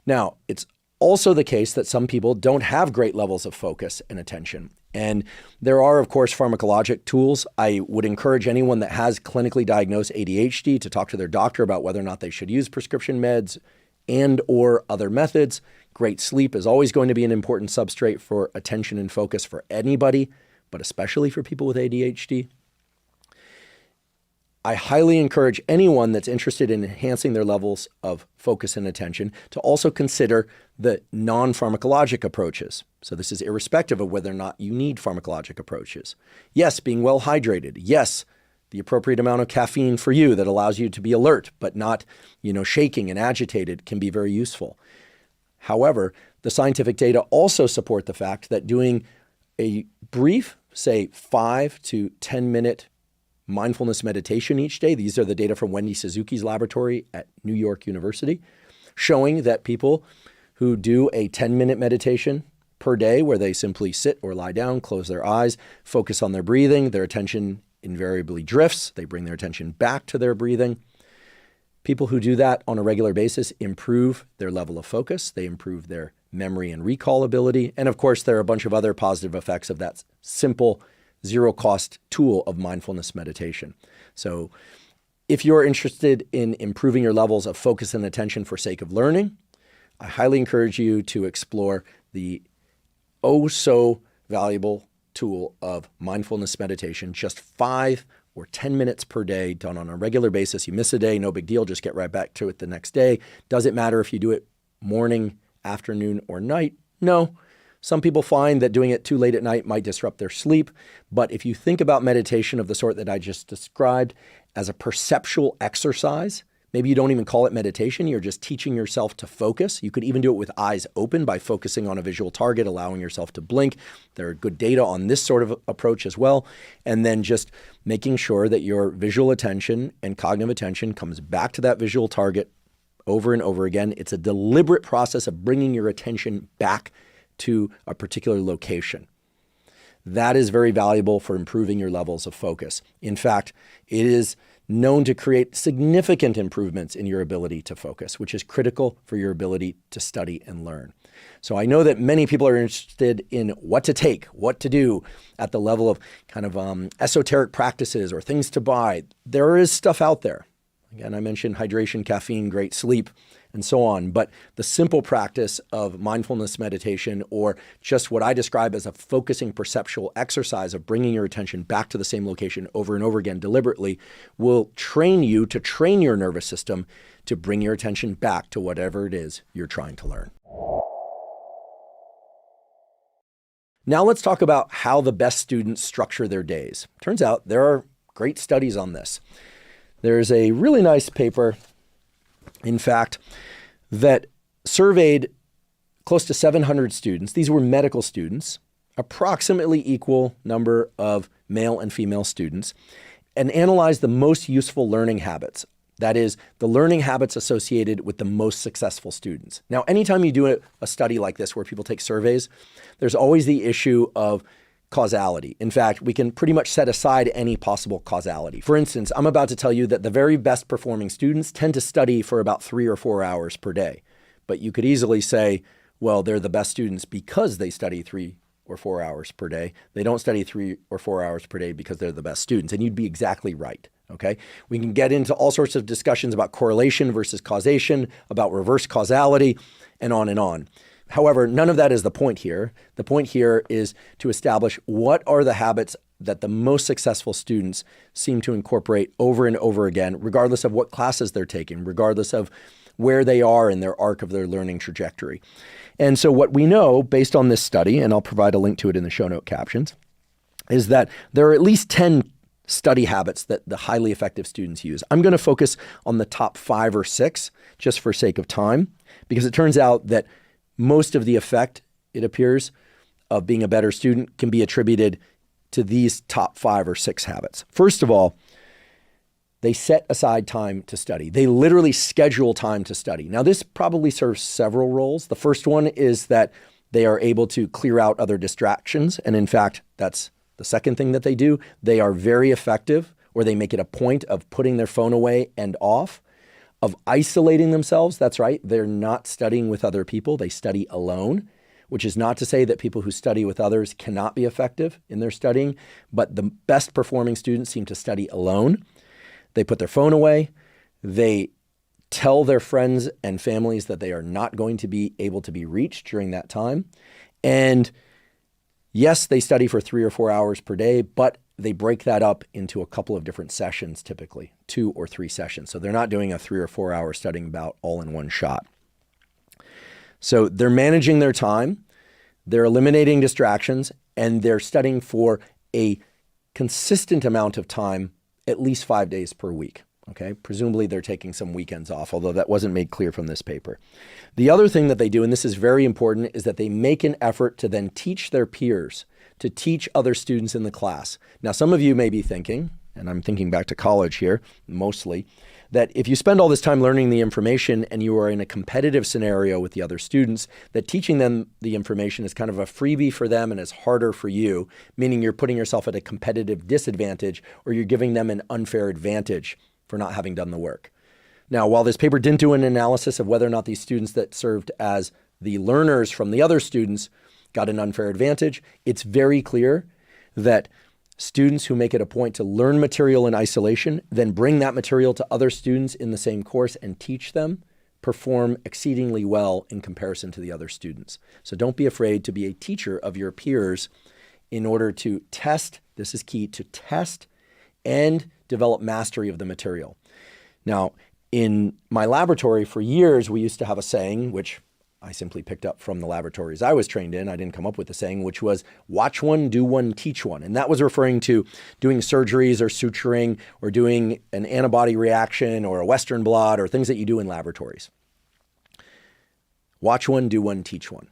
Now, it's also the case that some people don't have great levels of focus and attention. And there are, of course, pharmacologic tools. I would encourage anyone that has clinically diagnosed ADHD to talk to their doctor about whether or not they should use prescription meds and or other methods. Great sleep is always going to be an important substrate for attention and focus for anybody, but especially for people with ADHD. I highly encourage anyone that's interested in enhancing their levels of focus and attention to also consider the non-pharmacologic approaches. So this is irrespective of whether or not you need pharmacologic approaches. Yes, being well hydrated. Yes, the appropriate amount of caffeine for you that allows you to be alert, but not, shaking and agitated can be very useful. However, the scientific data also support the fact that doing a brief, say 5 to 10 minute mindfulness meditation each day. These are the data from Wendy Suzuki's laboratory at New York University, showing that people who do a 10-minute meditation per day where they simply sit or lie down, close their eyes, focus on their breathing, their attention invariably drifts. They bring their attention back to their breathing. People who do that on a regular basis improve their level of focus. They improve their memory and recall ability. And of course, there are a bunch of other positive effects of that simple zero-cost tool of mindfulness meditation. So if you're interested in improving your levels of focus and attention for sake of learning, I highly encourage you to explore the so valuable tool of mindfulness meditation, just 5 or 10 minutes per day done on a regular basis. You miss a day, no big deal, just get right back to it the next day. Does it matter if you do it morning, afternoon, or night? No. Some people find that doing it too late at night might disrupt their sleep. But if you think about meditation of the sort that I just described as a perceptual exercise, maybe you don't even call it meditation, you're just teaching yourself to focus. You could even do it with eyes open by focusing on a visual target, allowing yourself to blink. There are good data on this sort of approach as well. And then just making sure that your visual attention and cognitive attention comes back to that visual target over and over again. It's a deliberate process of bringing your attention back to a particular location. That is very valuable for improving your levels of focus. In fact, it is known to create significant improvements in your ability to focus, which is critical for your ability to study and learn. So I know that many people are interested in what to take, what to do at the level of kind of esoteric practices or things to buy. There is stuff out there. Again, I mentioned hydration, caffeine, great sleep, and so on. But the simple practice of mindfulness meditation, or just what I describe as a focusing perceptual exercise of bringing your attention back to the same location over and over again deliberately, will train you to train your nervous system to bring your attention back to whatever it is you're trying to learn. Now let's talk about how the best students structure their days. Turns out there are great studies on this. There's a really nice paper, in fact, that surveyed close to 700 students. These were medical students, approximately equal number of male and female students, and analyzed the most useful learning habits. That is, the learning habits associated with the most successful students. Now, anytime you do a study like this where people take surveys, there's always the issue of causality. In fact, we can pretty much set aside any possible causality. For instance, I'm about to tell you that the very best performing students tend to study for about 3 or 4 hours per day. But you could easily say, well, they're the best students because they study 3 or 4 hours per day. They don't study 3 or 4 hours per day because they're the best students. And you'd be exactly right. Okay. We can get into all sorts of discussions about correlation versus causation, about reverse causality, and on and on. However, none of that is the point here. The point here is to establish what are the habits that the most successful students seem to incorporate over and over again, regardless of what classes they're taking, regardless of where they are in their arc of their learning trajectory. And so what we know based on this study, and I'll provide a link to it in the show note captions, is that there are at least 10 study habits that the highly effective students use. I'm going to focus on the top 5 or 6 just for sake of time, because it turns out that most of the effect, it appears, of being a better student can be attributed to these top 5 or 6 habits. First of all, they set aside time to study. They literally schedule time to study. Now, this probably serves several roles. The first one is that they are able to clear out other distractions. And in fact, that's the second thing that they do. They are very effective, or they make it a point of putting their phone away and off. of isolating themselves. That's right. They're not studying with other people. They study alone, which is not to say that people who study with others cannot be effective in their studying, but the best performing students seem to study alone. They put their phone away. They tell their friends and families that they are not going to be able to be reached during that time. And yes, they study for 3 or 4 hours per day, but they break that up into a couple of different sessions, typically 2 or 3 sessions. So they're not doing a 3 or 4 hour studying bout all in one shot. So they're managing their time, they're eliminating distractions, and they're studying for a consistent amount of time, at least 5 days per week. Okay, presumably they're taking some weekends off, although that wasn't made clear from this paper. The other thing that they do, and this is very important, is that they make an effort to then teach their peers, to teach other students in the class. Now, some of you may be thinking, and I'm thinking back to college here mostly, that if you spend all this time learning the information and you are in a competitive scenario with the other students, that teaching them the information is kind of a freebie for them and is harder for you, meaning you're putting yourself at a competitive disadvantage or you're giving them an unfair advantage for not having done the work. Now, while this paper didn't do an analysis of whether or not these students that served as the learners from the other students got an unfair advantage, it's very clear that students who make it a point to learn material in isolation, then bring that material to other students in the same course and teach them, perform exceedingly well in comparison to the other students. So don't be afraid to be a teacher of your peers in order to test, this is key, to test and develop mastery of the material. Now, in my laboratory for years, we used to have a saying, which I simply picked up from the laboratories I was trained in. I didn't come up with the saying, which was watch one, do one, teach one. And that was referring to doing surgeries or suturing or doing an antibody reaction or a Western blot or things that you do in laboratories. Watch one, do one, teach one.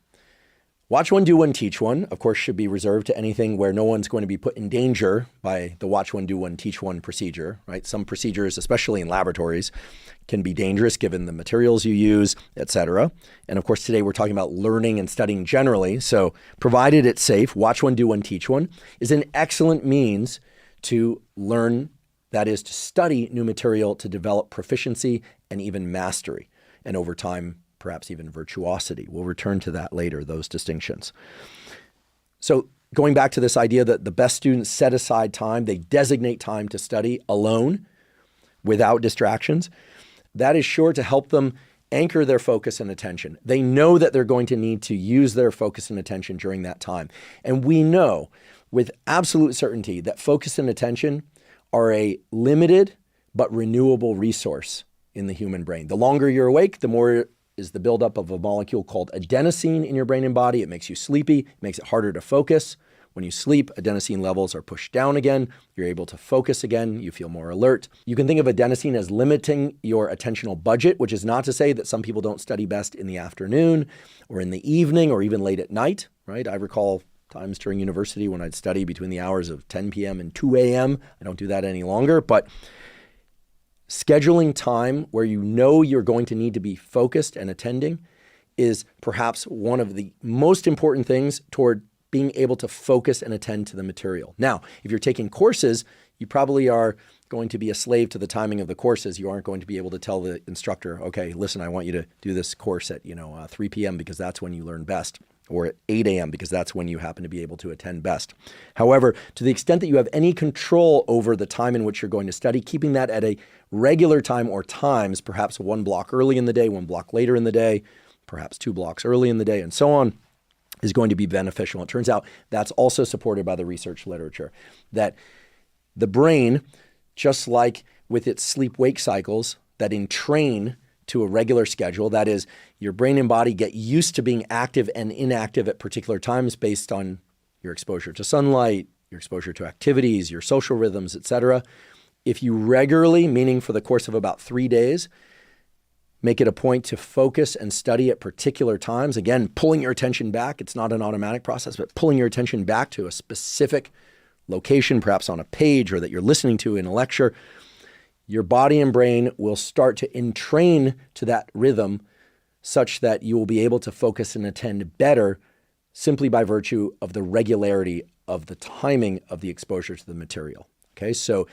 Watch one, do one, teach one, of course, should be reserved to anything where no one's going to be put in danger by the watch one, do one, teach one procedure, right? Some procedures, especially in laboratories, can be dangerous given the materials you use, etc. And of course, today we're talking about learning and studying generally. So provided it's safe, watch one, do one, teach one is an excellent means to learn, that is to study new material, to develop proficiency and even mastery. And over time, perhaps even virtuosity. We'll return to that later, those distinctions. So going back to this idea that the best students set aside time, they designate time to study alone without distractions, that is sure to help them anchor their focus and attention. They know that they're going to need to use their focus and attention during that time. And we know with absolute certainty that focus and attention are a limited but renewable resource in the human brain. The longer you're awake, the more is the buildup of a molecule called adenosine in your brain and body. It makes you sleepy, it makes it harder to focus. When you sleep, adenosine levels are pushed down again. You're able to focus again. You feel more alert. You can think of adenosine as limiting your attentional budget, which is not to say that some people don't study best in the afternoon or in the evening or even late at night, right? I recall times during university when I'd study between the hours of 10 p.m. and 2 a.m. I don't do that any longer, but scheduling time where you know you're going to need to be focused and attending is perhaps one of the most important things toward being able to focus and attend to the material. Now, if you're taking courses, you probably are going to be a slave to the timing of the courses. You aren't going to be able to tell the instructor, okay, listen, I want you to do this course at 3 p.m. because that's when you learn best, or at 8 a.m. because that's when you happen to be able to attend best. However, to the extent that you have any control over the time in which you're going to study, keeping that at a regular time or times, perhaps 1 block early in the day, 1 block later in the day, perhaps 2 blocks early in the day, and so on, is going to be beneficial. It turns out that's also supported by the research literature, that the brain, just like with its sleep-wake cycles that entrain to a regular schedule, that is, your brain and body get used to being active and inactive at particular times based on your exposure to sunlight, your exposure to activities, your social rhythms, etc. If you regularly, meaning for the course of about 3 days, make it a point to focus and study at particular times, again, pulling your attention back, it's not an automatic process, but pulling your attention back to a specific location, perhaps on a page or that you're listening to in a lecture, your body and brain will start to entrain to that rhythm such that you will be able to focus and attend better simply by virtue of the regularity of the timing of the exposure to the material. Okay, so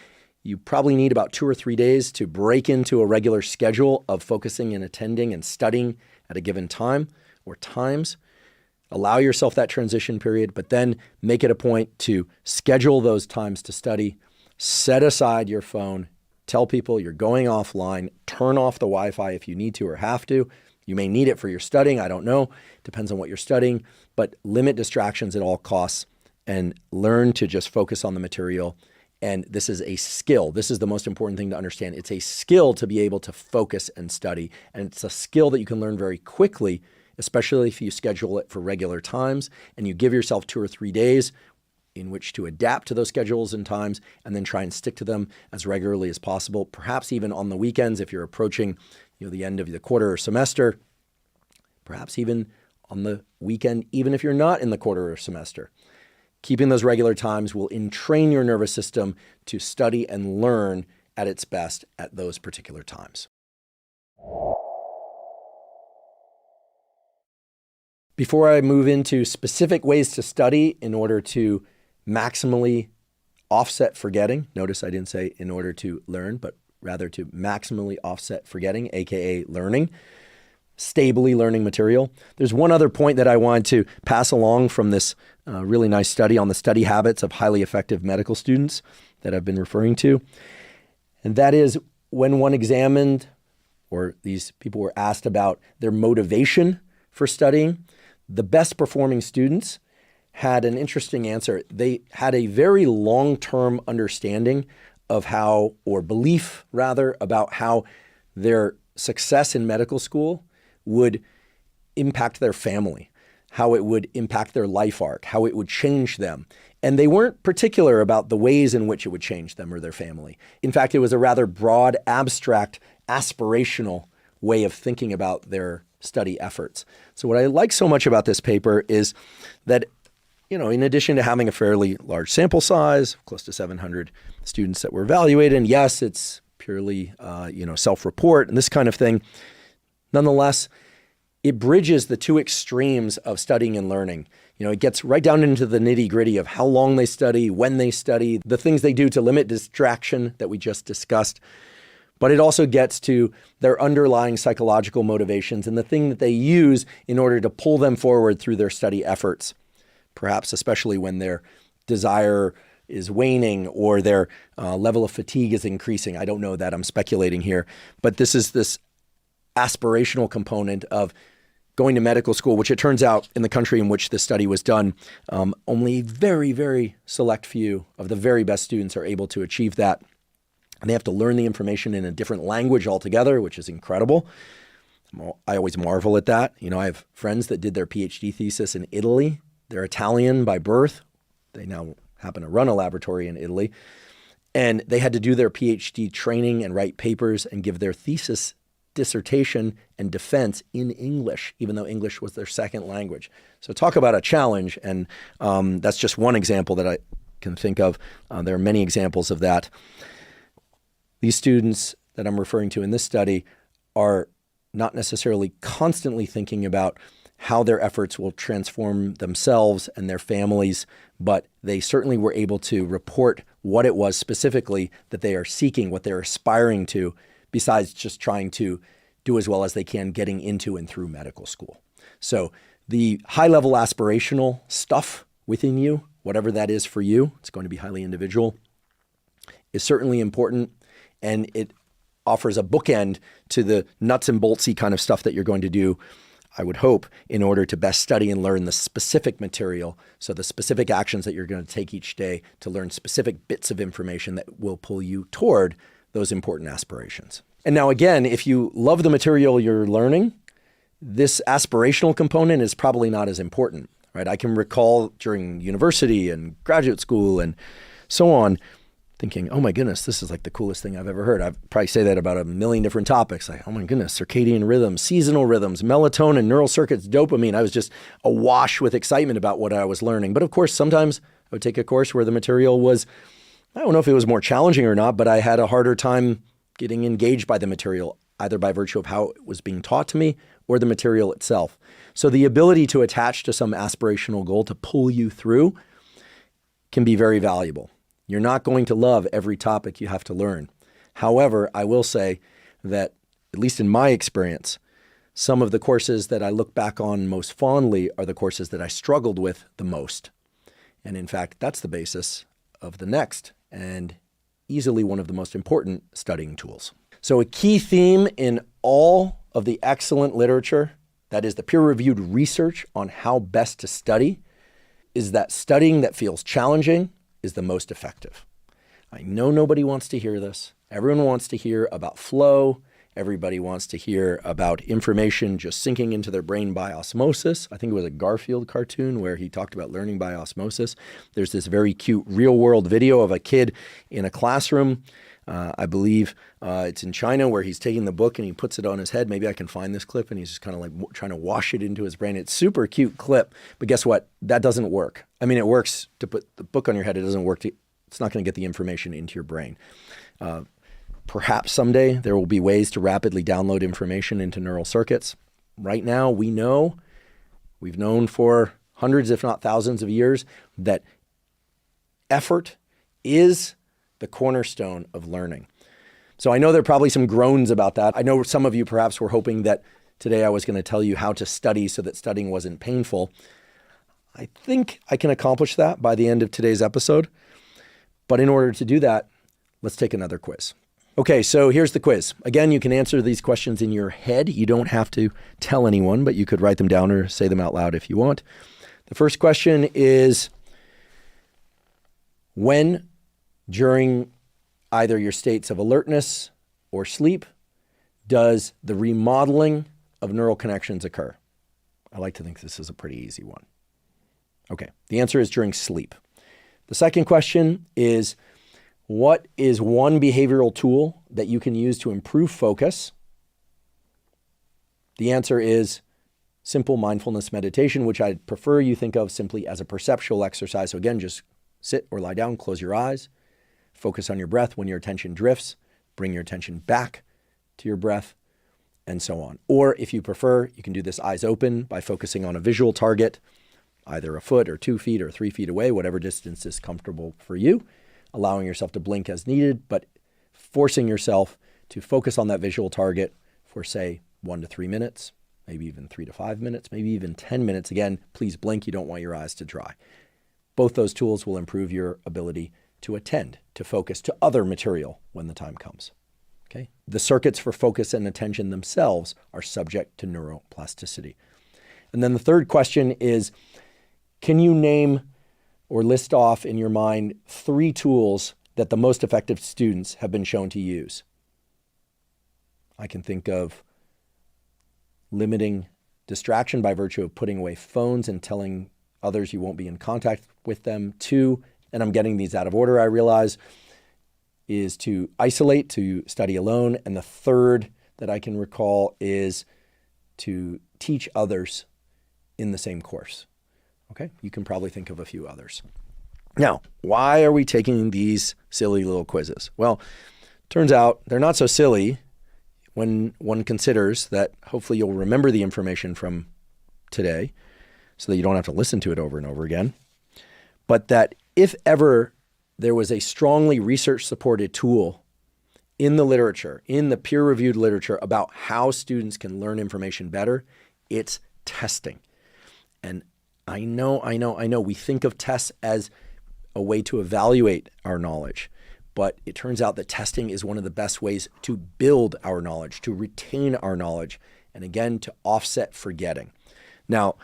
You probably need about 2 or 3 days to break into a regular schedule of focusing and attending and studying at a given time or times. Allow yourself that transition period, but then make it a point to schedule those times to study. Set aside your phone. Tell people you're going offline. Turn off the Wi-Fi if you need to or have to. You may need it for your studying. I don't know. Depends on what you're studying. But limit distractions at all costs and learn to just focus on the material. And this is a skill. This is the most important thing to understand. It's a skill to be able to focus and study. And it's a skill that you can learn very quickly, especially if you schedule it for regular times and you give yourself 2 or 3 days in which to adapt to those schedules and times and then try and stick to them as regularly as possible, perhaps even on the weekends if you're approaching the end of the quarter or semester, perhaps even on the weekend, even if you're not in the quarter or semester. Keeping those regular times will entrain your nervous system to study and learn at its best at those particular times. Before I move into specific ways to study in order to maximally offset forgetting, notice I didn't say in order to learn, but rather to maximally offset forgetting, aka learning, stably learning material. There's one other point that I wanted to pass along from this really nice study on the study habits of highly effective medical students that I've been referring to. And that is when one examined, or these people were asked about their motivation for studying, the best performing students had an interesting answer. They had a very long-term understanding of how, or belief rather, about how their success in medical school would impact their family, how it would impact their life arc, how it would change them. And they weren't particular about the ways in which it would change them or their family. In fact, it was a rather broad, abstract, aspirational way of thinking about their study efforts. So what I like so much about this paper is that, in addition to having a fairly large sample size, close to 700 students that were evaluated, and yes, it's purely, self-report and this kind of thing, nonetheless, it bridges the two extremes of studying and learning. It gets right down into the nitty-gritty of how long they study, when they study, the things they do to limit distraction that we just discussed. But it also gets to their underlying psychological motivations and the thing that they use in order to pull them forward through their study efforts, perhaps especially when their desire is waning or their level of fatigue is increasing. I don't know that, I'm speculating here. But this is this aspirational component of going to medical school, which it turns out in the country in which this study was done, only very, very select few of the very best students are able to achieve that. And they have to learn the information in a different language altogether, which is incredible. I always marvel at that. I have friends that did their PhD thesis in Italy. They're Italian by birth. They now happen to run a laboratory in Italy. And they had to do their PhD training and write papers and give their thesis, dissertation, and defense in English, even though English was their second language. So talk about a challenge. And that's just one example that I can think of. There are many examples of that. These students that I'm referring to in this study are not necessarily constantly thinking about how their efforts will transform themselves and their families, but they certainly were able to report what it was specifically that they are seeking, what they're aspiring to, besides just trying to do as well as they can getting into and through medical school. So the high-level aspirational stuff within you, whatever that is for you, it's going to be highly individual, is certainly important, and it offers a bookend to the nuts and boltsy kind of stuff that you're going to do, I would hope, in order to best study and learn the specific material, so the specific actions that you're going to take each day to learn specific bits of information that will pull you toward those important aspirations. And now again, if you love the material you're learning, this aspirational component is probably not as important, right? I can recall during university and graduate school and so on, thinking, oh my goodness, this is like the coolest thing I've ever heard. I'd probably say that about a million different topics. Like, oh my goodness, circadian rhythms, seasonal rhythms, melatonin, neural circuits, dopamine. I was just awash with excitement about what I was learning. But of course, sometimes I would take a course where the material was, I don't know if it was more challenging or not, but I had a harder time getting engaged by the material, either by virtue of how it was being taught to me or the material itself. So the ability to attach to some aspirational goal to pull you through can be very valuable. You're not going to love every topic you have to learn. However, I will say that, at least in my experience, some of the courses that I look back on most fondly are the courses that I struggled with the most. And in fact, that's the basis of the next and easily one of the most important studying tools. So a key theme in all of the excellent literature, that is the peer-reviewed research on how best to study, is that studying that feels challenging is the most effective. I know nobody wants to hear this. Everyone wants to hear about flow. Everybody wants to hear about information just sinking into their brain by osmosis. I think it was a Garfield cartoon where he talked about learning by osmosis. There's this very cute real-world video of a kid in a classroom. I believe it's in China, where he's taking the book and he puts it on his head. Maybe I can find this clip, and he's just kind of like trying to wash it into his brain. It's super cute clip, but guess what? That doesn't work. I mean, it works to put the book on your head. It doesn't work it's not going to get the information into your brain. Perhaps someday there will be ways to rapidly download information into neural circuits. Right now, we've known for hundreds, if not thousands of years, that effort is the cornerstone of learning. So I know there are probably some groans about that. I know some of you perhaps were hoping that today I was going to tell you how to study so that studying wasn't painful. I think I can accomplish that by the end of today's episode. But in order to do that, let's take another quiz. Okay, so here's the quiz. Again, you can answer these questions in your head. You don't have to tell anyone, but you could write them down or say them out loud if you want. The first question is, when during either your states of alertness or sleep does the remodeling of neural connections occur? I like to think this is a pretty easy one. Okay, the answer is during sleep. The second question is, what is one behavioral tool that you can use to improve focus? The answer is simple mindfulness meditation, which I'd prefer you think of simply as a perceptual exercise. So again, just sit or lie down, close your eyes, focus on your breath. When your attention drifts, bring your attention back to your breath, and so on. Or if you prefer, you can do this eyes open by focusing on a visual target, either a foot or 2 feet or 3 feet away, whatever distance is comfortable for you, allowing yourself to blink as needed, but forcing yourself to focus on that visual target for, say, 1 to 3 minutes, maybe even 3 to 5 minutes, maybe even 10 minutes. Again, please blink. You don't want your eyes to dry. Both those tools will improve your ability to attend, to focus to other material when the time comes. Okay? The circuits for focus and attention themselves are subject to neuroplasticity. And then the third question is, can you name or list off in your mind 3 tools that the most effective students have been shown to use? I can think of limiting distraction by virtue of putting away phones and telling others you won't be in contact with them. 2, and I'm getting these out of order, I realize, is to isolate, to study alone. And the third that I can recall is to teach others in the same course. Okay, you can probably think of a few others. Now, why are we taking these silly little quizzes? Well, turns out they're not so silly when one considers that hopefully you'll remember the information from today so that you don't have to listen to it over and over again. But that if ever there was a strongly research-supported tool in the literature, in the peer-reviewed literature about how students can learn information better, it's testing. And I know, we think of tests as a way to evaluate our knowledge, but it turns out that testing is one of the best ways to build our knowledge, to retain our knowledge, and again, to offset forgetting. Now,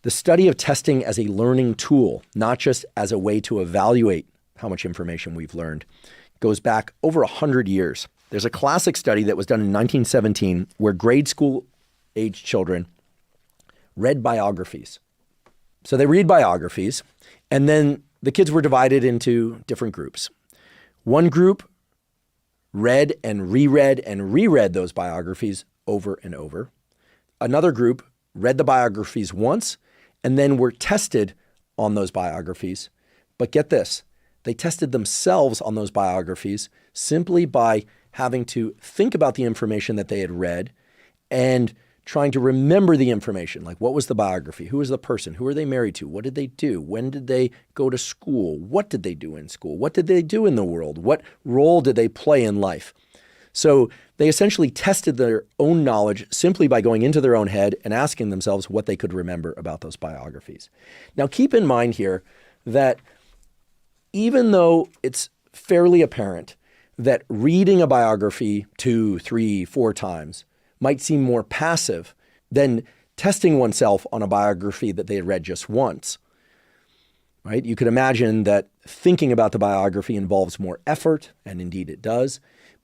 the study of testing as a learning tool, not just as a way to evaluate how much information we've learned, goes back over 100 years. There's a classic study that was done in 1917 where grade school age children read biographies. So they read biographies, and then the kids were divided into different groups. One group read and reread those biographies over and over. Another group read the biographies once and then were tested on those biographies. But get this, they tested themselves on those biographies simply by having to think about the information that they had read and trying to remember the information, like what was the biography, who was the person, who were they married to, what did they do, when did they go to school, what did they do in school, what did they do in the world, what role did they play in life. So they essentially tested their own knowledge simply by going into their own head and asking themselves what they could remember about those biographies. Now keep in mind here that even though it's fairly apparent that reading a biography 2, 3, 4 times might seem more passive than testing oneself on a biography that they had read just once, right? You could imagine that thinking about the biography involves more effort, and indeed it does.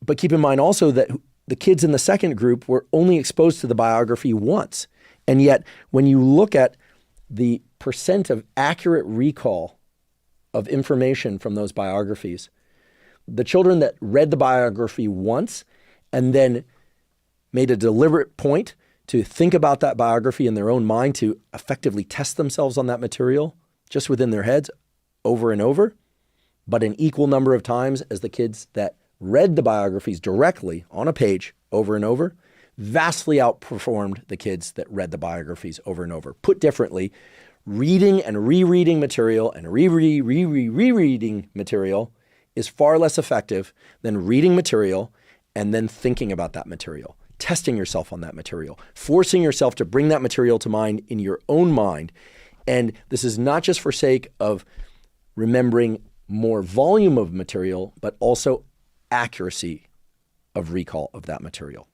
But keep in mind also that the kids in the second group were only exposed to the biography once. And yet, when you look at the percent of accurate recall of information from those biographies, the children that read the biography once and then made a deliberate point to think about that biography in their own mind, to effectively test themselves on that material just within their heads over and over, but an equal number of times as the kids that read the biographies directly on a page over and over, vastly outperformed the kids that read the biographies over and over. Put differently, reading and rereading material and rereading material is far less effective than reading material and then thinking about that material, testing yourself on that material, forcing yourself to bring that material to mind in your own mind. And this is not just for sake of remembering more volume of material, but also accuracy of recall of that material.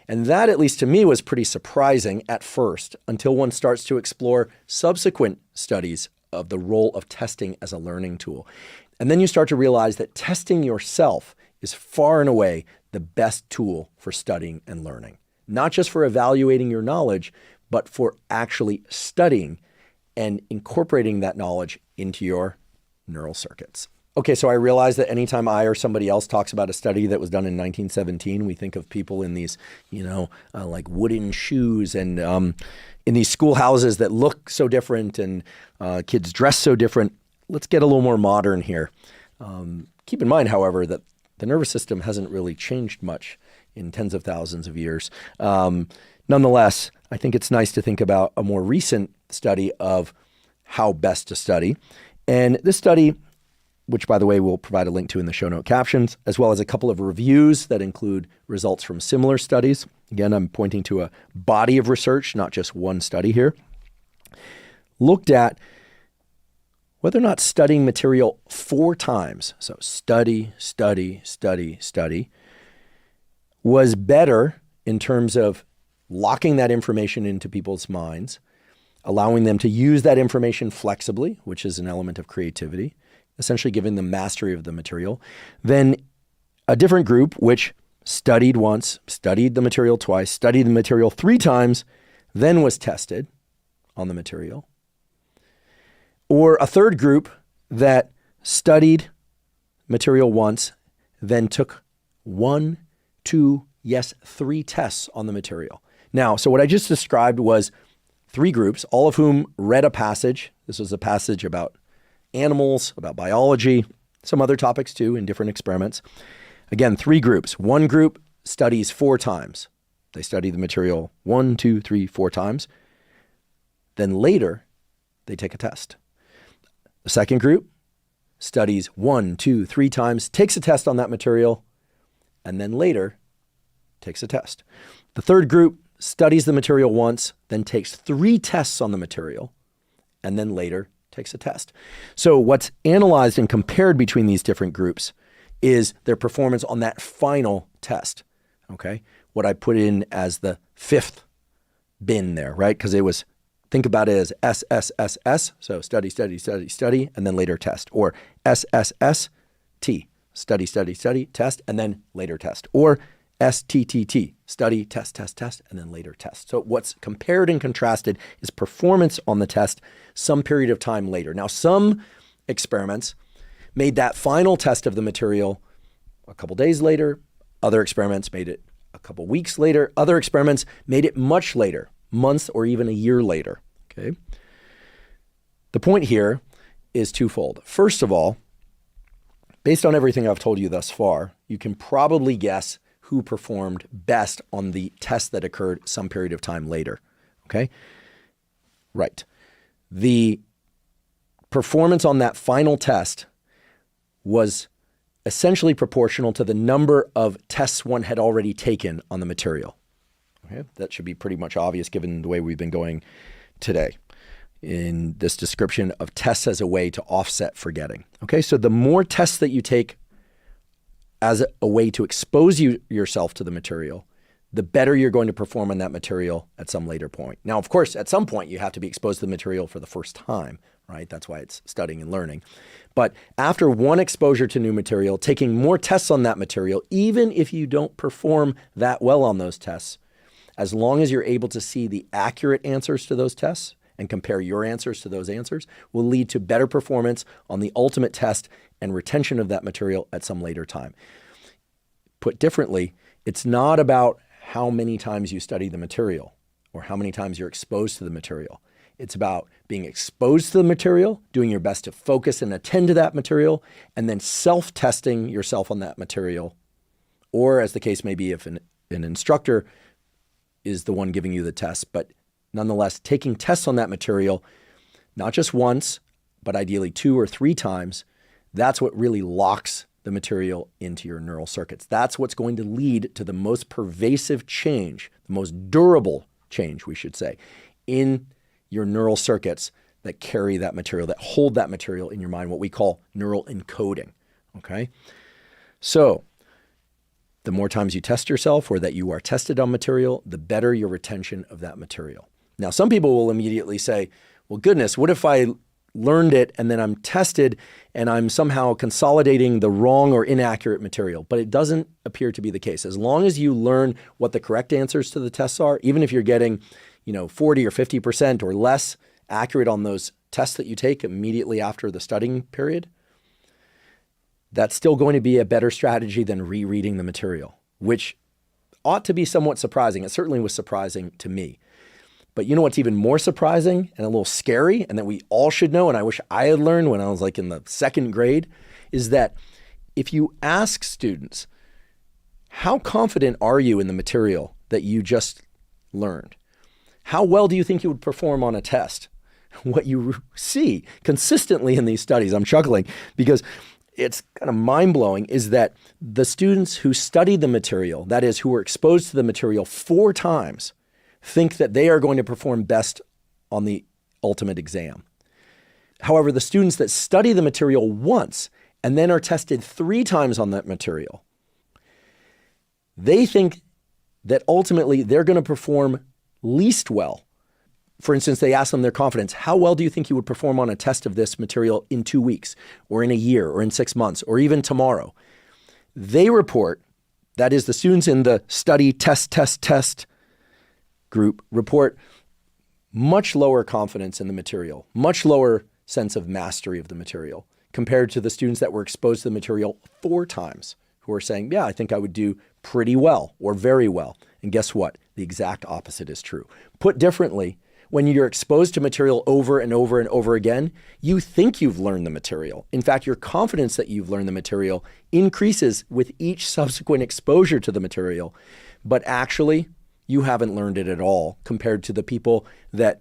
And that, at least to me, was pretty surprising at first, until one starts to explore subsequent studies of the role of testing as a learning tool. And then you start to realize that testing yourself is far and away the best tool for studying and learning, not just for evaluating your knowledge, but for actually studying and incorporating that knowledge into your neural circuits. Okay, so I realize that anytime I or somebody else talks about a study that was done in 1917, we think of people in these, like wooden shoes and in these schoolhouses that look so different and kids dress so different. Let's get a little more modern here. Keep in mind, however, that the nervous system hasn't really changed much in tens of thousands of years. Nonetheless, I think it's nice to think about a more recent study of how best to study. And this study, which by the way, we'll provide a link to in the show note captions, as well as a couple of reviews that include results from similar studies. Again, I'm pointing to a body of research, not just one study here. Looked at whether or not studying material 4 times, so study, was better in terms of locking that information into people's minds, allowing them to use that information flexibly, which is an element of creativity, essentially giving them mastery of the material, then a different group which studied once, studied the material twice, studied the material 3 times, then was tested on the material. Or a third group that studied material once, then took 1, 2, yes, 3 tests on the material. Now, so what I just described was 3 groups, all of whom read a passage. This was a passage about animals, about biology, some other topics too in different experiments. Again, 3 groups. One group studies 4 times. They study the material 1, 2, 3, 4 times. Then later, they take a test. The second group studies 1, 2, 3 times, takes a test on that material, and then later takes a test. The third group studies the material once, then takes 3 tests on the material, and then later takes a test. So what's analyzed and compared between these different groups is their performance on that final test, okay? What I put in as the 5th bin there, right? Because it was, think about it as SSSS, so study, and then later test. Or SSST, study, test, and then later test. Or STTT, study, test, and then later test. So what's compared and contrasted is performance on the test some period of time later. Now, some experiments made that final test of the material a couple days later. Other experiments made it a couple weeks later. Other experiments made it much later, months or even a year later, okay? The point here is twofold. First of all, based on everything I've told you thus far, you can probably guess who performed best on the test that occurred some period of time later. Okay? Right. The performance on that final test was essentially proportional to the number of tests one had already taken on the material. Okay? That should be pretty much obvious given the way we've been going today in this description of tests as a way to offset forgetting. Okay, so the more tests that you take as a way to expose yourself to the material, the better you're going to perform on that material at some later point. Now, of course, at some point you have to be exposed to the material for the first time, right? That's why it's studying and learning. But after one exposure to new material, taking more tests on that material, even if you don't perform that well on those tests, as long as you're able to see the accurate answers to those tests and compare your answers to those answers, will lead to better performance on the ultimate test and retention of that material at some later time. Put differently, it's not about how many times you study the material or how many times you're exposed to the material. It's about being exposed to the material, doing your best to focus and attend to that material, and then self-testing yourself on that material. Or as the case may be, if an instructor is the one giving you the test, but nonetheless, taking tests on that material, not just once, but ideally 2 or 3 times, that's what really locks the material into your neural circuits. That's what's going to lead to the most pervasive change, the most durable change, we should say, in your neural circuits that carry that material, that hold that material in your mind, what we call neural encoding, okay? So the more times you test yourself or that you are tested on material, the better your retention of that material. Now, some people will immediately say, well, goodness, what if I learned it and then I'm tested and I'm somehow consolidating the wrong or inaccurate material? But it doesn't appear to be the case. As long as you learn what the correct answers to the tests are, even if you're getting, 40 or 50% or less accurate on those tests that you take immediately after the studying period, that's still going to be a better strategy than rereading the material, which ought to be somewhat surprising. It certainly was surprising to me. But you know what's even more surprising and a little scary, and that we all should know, and I wish I had learned when I was in the 2nd grade, is that if you ask students, how confident are you in the material that you just learned? How well do you think you would perform on a test? What you see consistently in these studies, I'm chuckling because it's kind of mind-blowing, is that the students who study the material, that is, who were exposed to the material 4 times, think that they are going to perform best on the ultimate exam. However, the students that study the material once and then are tested 3 times on that material, they think that ultimately they're going to perform least well. For instance, they ask them their confidence, how well do you think you would perform on a test of this material in 2 weeks or in a year or in 6 months or even tomorrow? They report, that is, the students in the study test group report much lower confidence in the material, much lower sense of mastery of the material compared to the students that were exposed to the material 4 times who are saying, yeah, I think I would do pretty well or very well. And guess what? The exact opposite is true. Put differently, when you're exposed to material over and over and over again, you think you've learned the material. In fact, your confidence that you've learned the material increases with each subsequent exposure to the material. But actually, you haven't learned it at all compared to the people that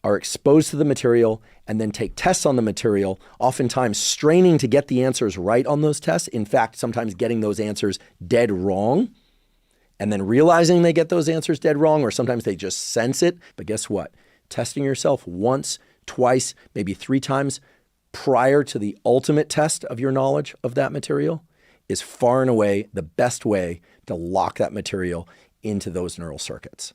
are exposed to the material and then take tests on the material, oftentimes straining to get the answers right on those tests. In fact, sometimes getting those answers dead wrong and then realizing they get those answers dead wrong, or sometimes they just sense it. But guess what? Testing yourself once, twice, maybe 3 times prior to the ultimate test of your knowledge of that material is far and away the best way to lock that material into those neural circuits.